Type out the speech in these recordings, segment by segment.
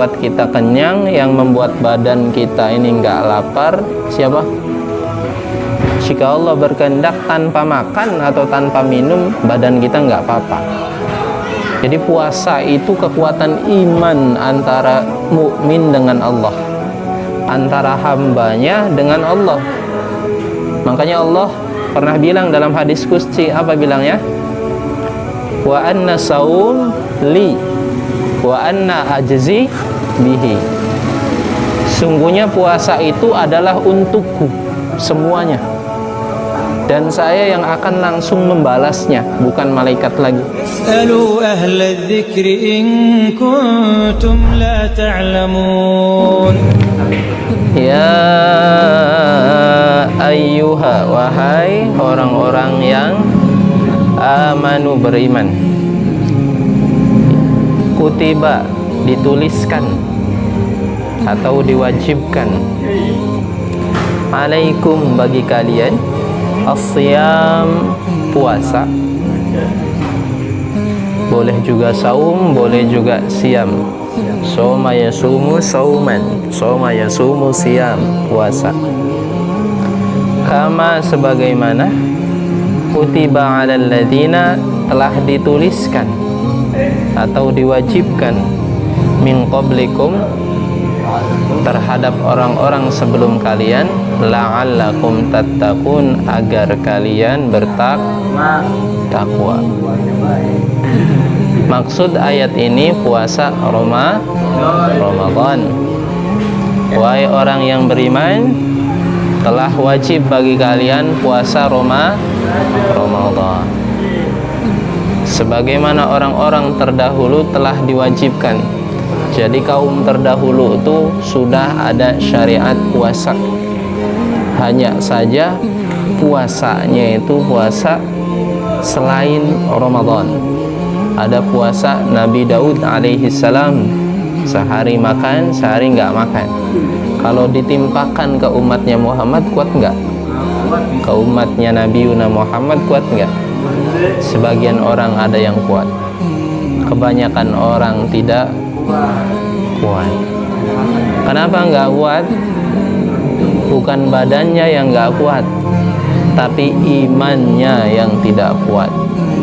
membuat kita kenyang, yang membuat badan kita ini nggak lapar, siapa? Jika Allah berkehendak tanpa makan atau tanpa minum, badan kita nggak apa-apa. Jadi puasa itu kekuatan iman antara mukmin dengan Allah, antara hambanya dengan Allah. Makanya Allah pernah bilang dalam hadis qudsi, apa bilangnya? Wa anna saum li wa anna ajzi bihi. Sungguhnya puasa itu adalah untukku semuanya, dan saya yang akan langsung membalasnya, bukan malaikat lagi. As'alu ahla dzikri in kuntum la ta'lamun. Ya ayyuha, wahai orang-orang yang amanu, beriman, kutiba, dituliskan atau diwajibkan, alaikum, bagi kalian, as-siyam, puasa. Boleh juga saum, boleh juga siam. Soma yasumu sauman, soma yasumu siam, puasa. Kama, sebagaimana, kutiba alal ladina, telah dituliskan atau diwajibkan, min qablikum, terhadap orang-orang sebelum kalian, la'allakum tattaqun, agar kalian bertakwa. Maksud ayat ini puasa Ramadan. Wahai orang yang beriman, telah wajib bagi kalian puasa Ramadan, sebagaimana orang-orang terdahulu telah diwajibkan. Jadi kaum terdahulu itu sudah ada syariat puasa, hanya saja puasanya itu puasa selain Ramadan. Ada puasa Nabi Daud alaihi salam, sehari makan, sehari nggak makan. Kalau ditimpakan ke umatnya Muhammad, kuat nggak? Ke umatnya Nabi Muhammad, kuat nggak? Sebagian orang ada yang kuat, kebanyakan orang tidak kuat. Kenapa nggak kuat? Bukan badannya yang nggak kuat, tapi imannya yang tidak kuat.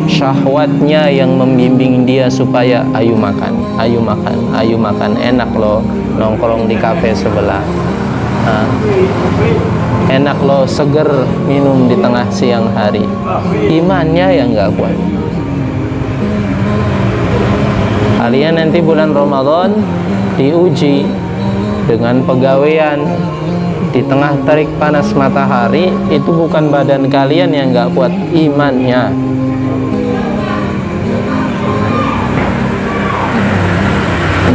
Syahwatnya yang membimbing dia supaya ayo makan, ayo makan, ayo makan. Enak loh nongkrong di kafe sebelah, enak loh seger minum di tengah siang hari. Imannya yang nggak kuat. Kalian nanti bulan Ramadan diuji dengan pegawaian di tengah terik panas matahari. Itu bukan badan kalian yang nggak kuat, imannya.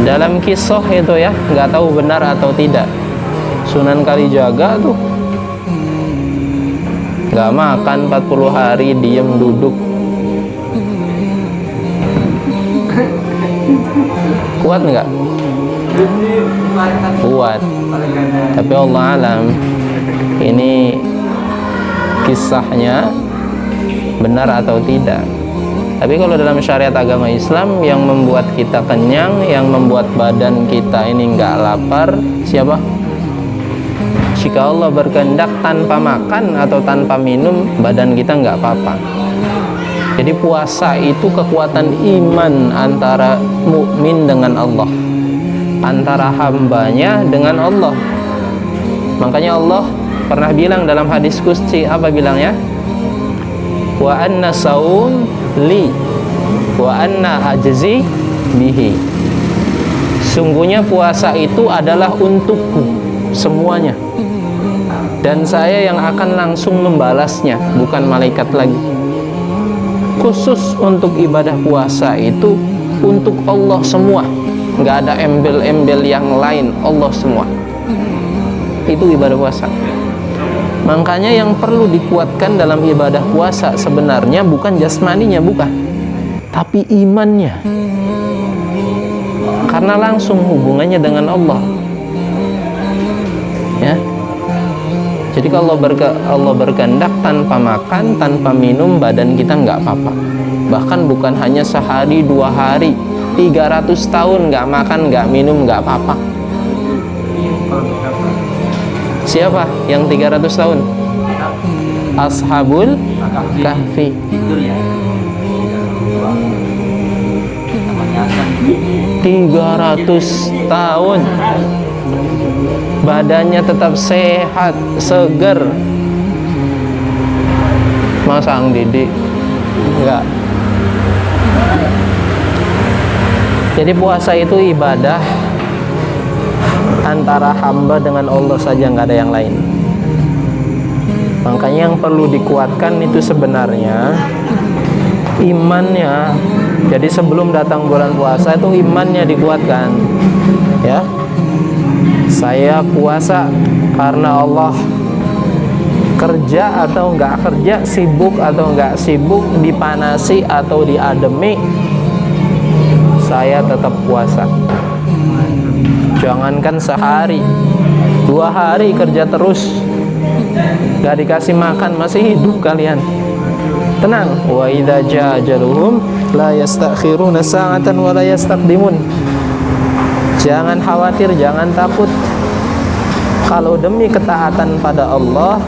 Dalam kisah itu ya, nggak tahu benar atau tidak, Sunan Kalijaga tuh nggak makan 40 hari, diem duduk. Kuat nggak? Kuat. Tapi Allah alam, ini kisahnya benar atau tidak. Tapi kalau dalam syariat agama Islam, yang membuat kita kenyang, yang membuat badan kita ini nggak lapar, siapa? Jika Allah berkehendak tanpa makan atau tanpa minum, badan kita nggak apa-apa. Jadi puasa itu kekuatan iman antara mukmin dengan Allah, antara hambanya dengan Allah. Makanya Allah pernah bilang dalam hadis qudsi, apa bilangnya? Wa anna saum li wa anna ajzi bihi. Sungguhnya puasa itu adalah untukku semuanya, dan saya yang akan langsung membalasnya, bukan malaikat lagi. Khusus untuk ibadah puasa itu untuk Allah semua, nggak ada embel-embel yang lain, Allah semua. Itu ibadah puasa. Makanya yang perlu dikuatkan dalam ibadah puasa sebenarnya bukan jasmaninya, bukan, tapi imannya, karena langsung hubungannya dengan Allah. Ya. Jadi kalau Allah berkehendak tanpa makan, tanpa minum, badan kita nggak apa-apa. Bahkan bukan hanya sehari 2 hari, 300 tahun nggak makan, nggak minum, nggak apa-apa. Siapa yang 300 tahun? Ashabul Kahfi. Tidur ya. 300 tahun badannya tetap sehat, seger. Masa Ang Didi? Enggak. Jadi puasa itu ibadah antara hamba dengan Allah saja, nggak ada yang lain. Makanya yang perlu dikuatkan itu sebenarnya imannya. Jadi sebelum datang bulan puasa itu imannya dikuatkan, ya. Saya puasa karena Allah. Kerja atau enggak kerja, sibuk atau enggak sibuk, dipanasi atau diademi, saya tetap puasa. Jangankan sehari, 2 hari kerja terus, gak dikasih makan, masih hidup kalian. Tenang. Wa idza jaa ajaluhum la yastakhiruna sa'atan wa la yastaqdimun. Jangan khawatir, jangan takut. Kalau demi ketaatan pada Allah,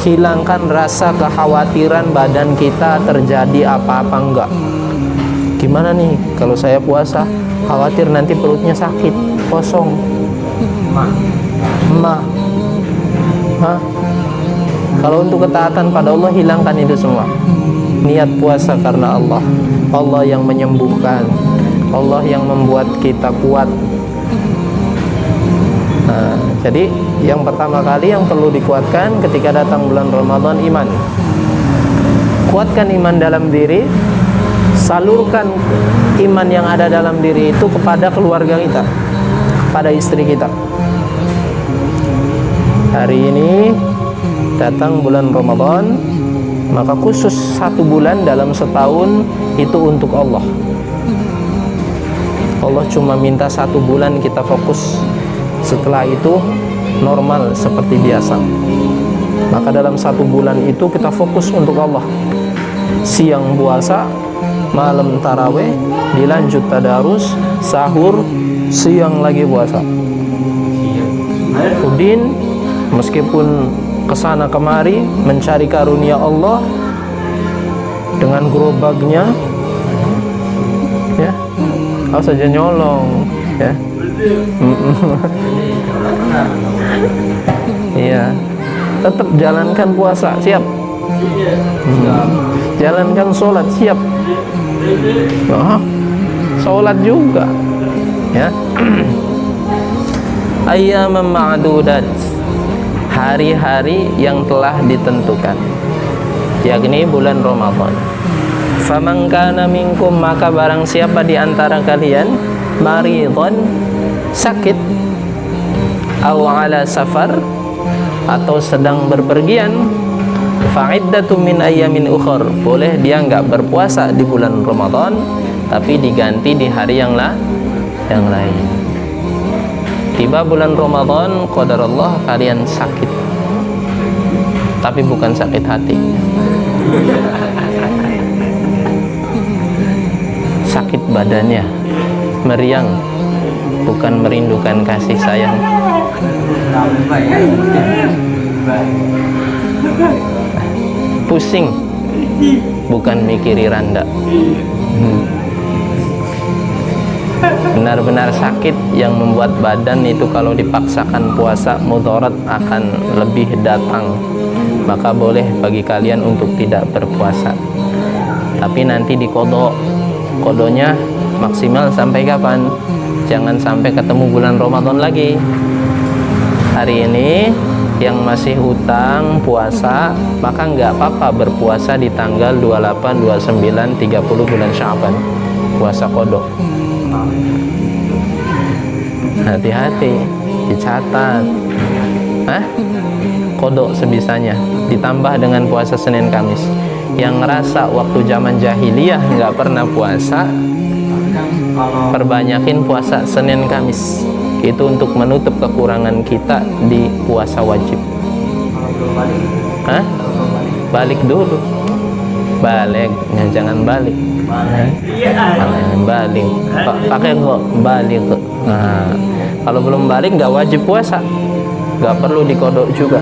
hilangkan rasa kekhawatiran badan kita terjadi apa-apa enggak. Gimana nih kalau saya puasa? Khawatir nanti perutnya sakit, kosong. Hah? Kalau untuk ketaatan pada Allah, hilangkan itu semua. Niat puasa karena Allah. Allah yang menyembuhkan, Allah yang membuat kita kuat. Nah, jadi yang pertama kali yang perlu dikuatkan ketika datang bulan Ramadan, iman. Kuatkan iman dalam diri, salurkan iman yang ada dalam diri itu kepada keluarga kita, kepada istri kita. Hari ini datang bulan Ramadan, maka khusus 1 bulan dalam setahun itu untuk Allah. Allah cuma minta 1 bulan kita fokus. Setelah itu normal seperti biasa. Maka dalam 1 bulan itu kita fokus untuk Allah. Siang puasa, malam taraweh, dilanjut tadarus, sahur, siang lagi puasa. Udin meskipun kesana kemari mencari karunia Allah dengan gerobaknya, ya, kau saja nyolong, ya. Iya, tetap jalankan puasa, siap. Jalankan sholat, siap. Sholat juga, ya. Ayyaman ma'dudat, hari-hari yang telah ditentukan, yakni bulan Ramadan. Faman kana minkum, maka barang siapa di antara kalian maridhan, sakit, aw ala safar, atau sedang berpergian, fa'iddatu min ayyamin ukhar, boleh dia enggak berpuasa di bulan Ramadan tapi diganti di hari yang lain. Tiba bulan Ramadan, qadarullah kalian sakit, tapi bukan sakit hati, sakit badannya, meriang, bukan merindukan kasih sayang. Pusing, bukan mikiri randa. Benar-benar sakit yang membuat badan itu kalau dipaksakan puasa mudarat akan lebih datang. Maka boleh bagi kalian untuk tidak berpuasa, tapi nanti dikodok. Kodonya maksimal sampai kapan? Jangan sampai ketemu bulan Ramadan lagi. Hari ini yang masih hutang puasa, maka nggak apa-apa berpuasa di tanggal 28, 29, 30 bulan Sya'ban, puasa kodok. Hati-hati, dicatat. Kodok sebisanya, ditambah dengan puasa Senin Kamis. Yang ngerasa waktu zaman jahiliyah nggak pernah puasa, perbanyakin puasa Senin Kamis. Itu untuk menutup kekurangan kita di puasa wajib. Balik dulu. Balik, ya jangan balik. Balik. Pakai kok balik. Nah, kalau belum balik nggak wajib puasa, nggak perlu dikodok juga,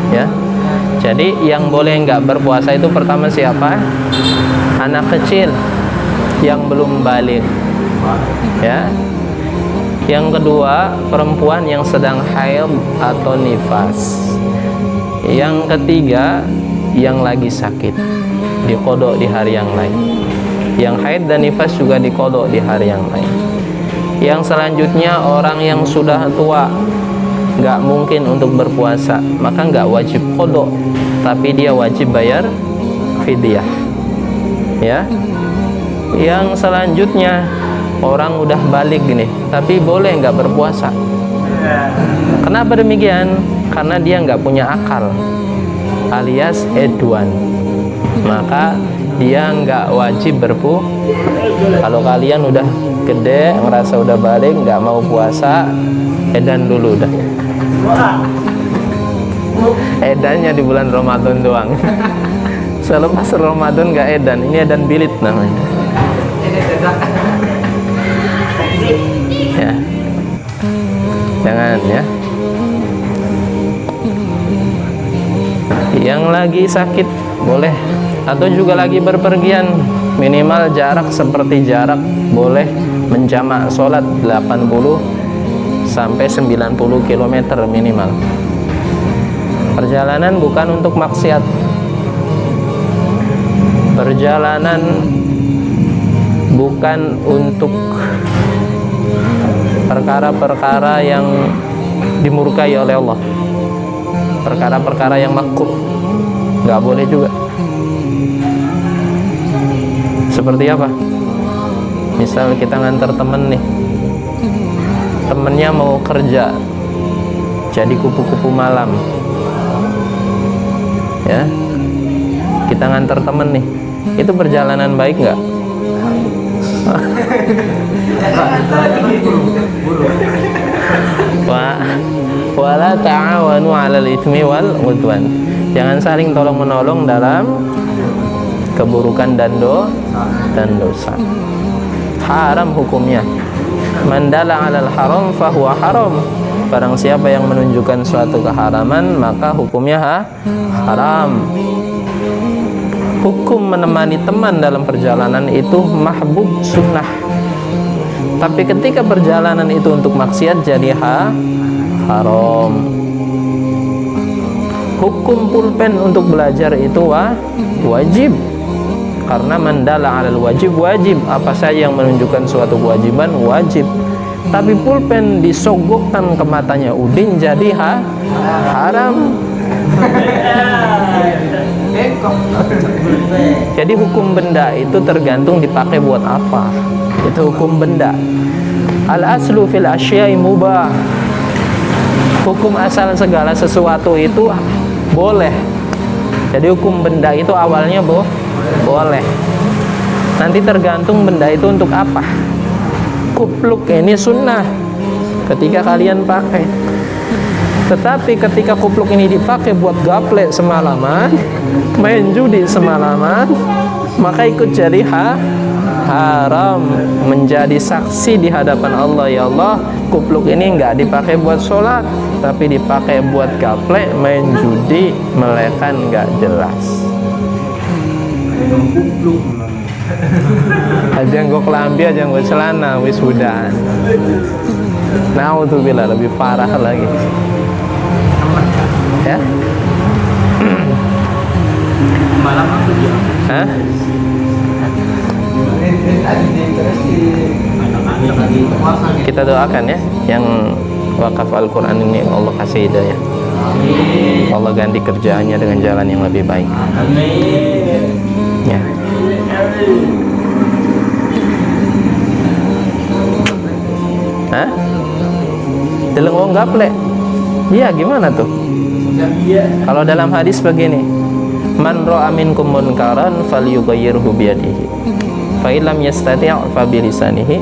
ya. Jadi yang boleh nggak berpuasa itu pertama siapa? Anak kecil yang belum balik, ya. Yang kedua, perempuan yang sedang haid atau nifas. Yang ketiga, yang lagi sakit, dikodok di hari yang lain. Yang haid dan nifas juga dikodok di hari yang lain. Yang selanjutnya, orang yang sudah tua, nggak mungkin untuk berpuasa, maka nggak wajib kodok, tapi dia wajib bayar fidyah, ya. Yang selanjutnya, orang udah balik gini, tapi boleh nggak berpuasa. Kenapa demikian? Karena dia nggak punya akal, alias edwan, maka dia nggak wajib berpuasa. Kalau kalian udah gede, ngerasa udah balik, nggak mau puasa, edan dulu dah. Edannya di bulan Ramadan doang. Selepas Ramadan nggak edan. Ini edan bilit namanya. Ya, jangan ya. Yang lagi sakit boleh, atau juga lagi berpergian, minimal jarak seperti jarak boleh menjamak sholat 80 sampai 90 km minimal. Perjalanan bukan untuk maksiat. Perjalanan bukan untuk perkara-perkara yang dimurkai oleh Allah, perkara-perkara yang makruh, nggak boleh juga. Seperti apa? Misal kita ngantar temen nih, temennya mau kerja jadi kupu-kupu malam, ya, kita ngantar temen nih, itu perjalanan baik nggak? Wala ta'awanu 'alal itsmi wal 'udwan. Jangan saling tolong menolong dalam keburukan dan dosa. Haram hukumnya. Man dalla 'alal haram fahuwa haram. Barang siapa yang menunjukkan suatu keharaman, maka hukumnya haram. Hukum menemani teman dalam perjalanan itu mahbub sunnah. Tapi ketika perjalanan itu untuk maksiat jadi haram. Hukum pulpen untuk belajar itu wajib. Karena mandala alal wajib wajib. Apa saja yang menunjukkan suatu kewajiban wajib. Tapi pulpen disogokkan ke matanya Udin jadi haram. Jadi hukum benda itu tergantung dipakai buat apa. Itu hukum benda. Al-aslu fil asya'i mubah. Hukum asal segala sesuatu itu boleh. Jadi hukum benda itu awalnya boleh. Nanti tergantung benda itu untuk apa. Kupluk ini sunnah ketika kalian pakai. Tetapi ketika kupluk ini dipakai buat gaplek semalaman, main judi semalaman, maka ikut jadi haram, menjadi saksi di hadapan Allah. Ya Allah, kupluk ini enggak dipakai buat sholat, tapi dipakai buat gaplek, main judi, melekan enggak jelas. Aja nggo kelambi, aja nggo celana, wis udan. Naudzubillah, lebih parah lagi. Ya? Malam aku dia. Hah? Kita doakan ya, yang wakaf Al-Quran ini Allah kasih hidayah. Allah ganti kerjaannya dengan jalan yang lebih baik. Ya. Hah? Deleng wong gaplek. Iya, gimana tuh? Kalau dalam hadis begini, man ra'a minkum munkaran falyughayyirhu biyadihi. Fa illam yastati' fa bilisanihi,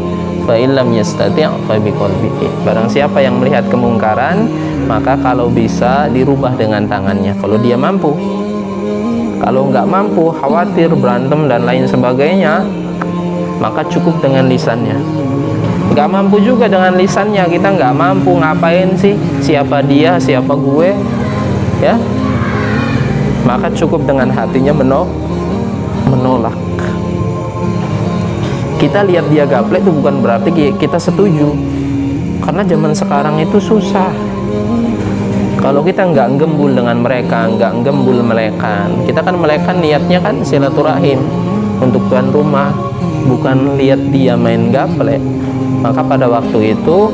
fa illam yastati' fa biqalbihi. Barang siapa yang melihat kemungkaran, maka kalau bisa dirubah dengan tangannya. Kalau dia mampu. Kalau nggak mampu, khawatir berantem dan lain sebagainya, maka cukup dengan lisannya. Nggak mampu juga dengan lisannya, kita nggak mampu, ngapain sih, siapa dia, siapa gue, ya, maka cukup dengan hatinya menolak. Kita lihat dia gaplek itu bukan berarti kita setuju, karena zaman sekarang itu susah. Kalau kita nggak gembul dengan mereka, nggak gembul melekan, kita kan melekan niatnya kan silaturahim untuk tuan rumah, bukan lihat dia main gaplek. Maka pada waktu itu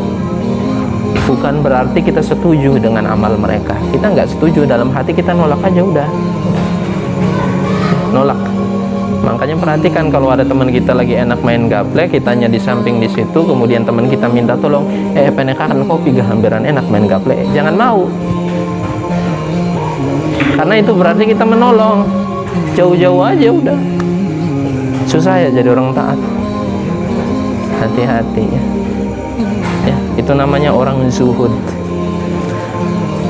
bukan berarti kita setuju dengan amal mereka. Kita nggak setuju, dalam hati kita nolak aja udah, nolak. Makanya perhatikan kalau ada teman kita lagi enak main gaplek, kitanya di samping di situ, kemudian teman kita minta tolong, penekakan kopi gambaran enak main gaplek, jangan mau. Karena itu berarti kita menolong. Jauh-jauh aja udah. Susah ya jadi orang taat. Hati-hati ya. Ya, itu namanya orang zuhud.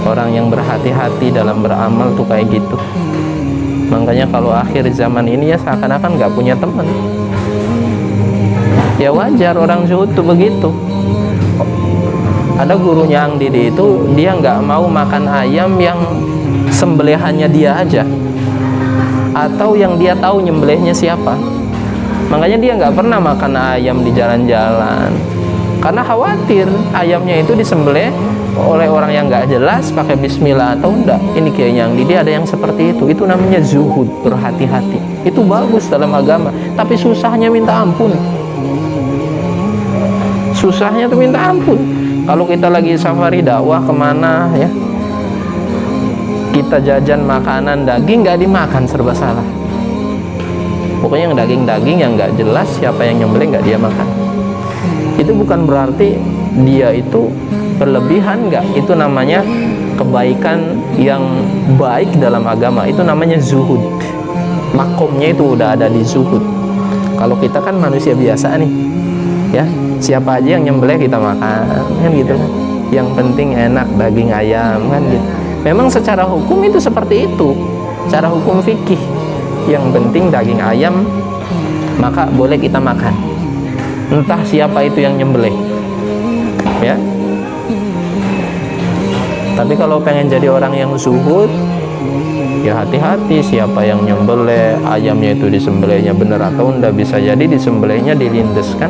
Orang yang berhati-hati dalam beramal tuh kayak gitu. Makanya kalau akhir zaman ini ya seakan-akan nggak punya teman. Ya wajar, orang zuhud tuh begitu. Ada gurunya Ang Didi itu, dia nggak mau makan ayam yang sembelihannya dia aja, atau yang dia tahu nyembelihnya siapa. Makanya dia nggak pernah makan ayam di jalan-jalan, karena khawatir ayamnya itu disembelih oleh orang yang nggak jelas, pakai bismillah atau enggak. Ini kayaknya Ang Didi ada yang seperti itu. Itu namanya zuhud, berhati-hati. Itu bagus dalam agama, tapi susahnya minta ampun. Susahnya tuh minta ampun. Kalau kita lagi safari dakwah kemana ya, kita jajan makanan daging nggak dimakan, serba salah. Pokoknya yang daging-daging yang nggak jelas siapa yang nyembelih nggak dia makan. Itu bukan berarti dia itu berlebihan, nggak. Itu namanya kebaikan yang baik dalam agama. Itu namanya zuhud. Makomnya itu udah ada di zuhud. Kalau kita kan manusia biasa nih, ya, siapa aja yang nyembelih kita makan, kan gitu. Yang penting enak daging ayam, kan gitu. Memang secara hukum itu seperti itu, secara hukum fikih. Yang penting daging ayam, maka boleh kita makan. Entah siapa itu yang nyembelih, ya. Tapi kalau pengen jadi orang yang zuhud, ya hati-hati siapa yang nyembelih, ayamnya itu disembelihnya benar atau enggak. Bisa jadi disembelihnya dilindes kan.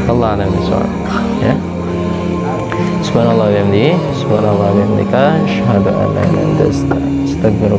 Allah a'lam bishawab, ya. Subhanallah wa bihamdihi, subhanallah wa bihamdika, asyhadu an la ilaha illa anta, astaghfiruka.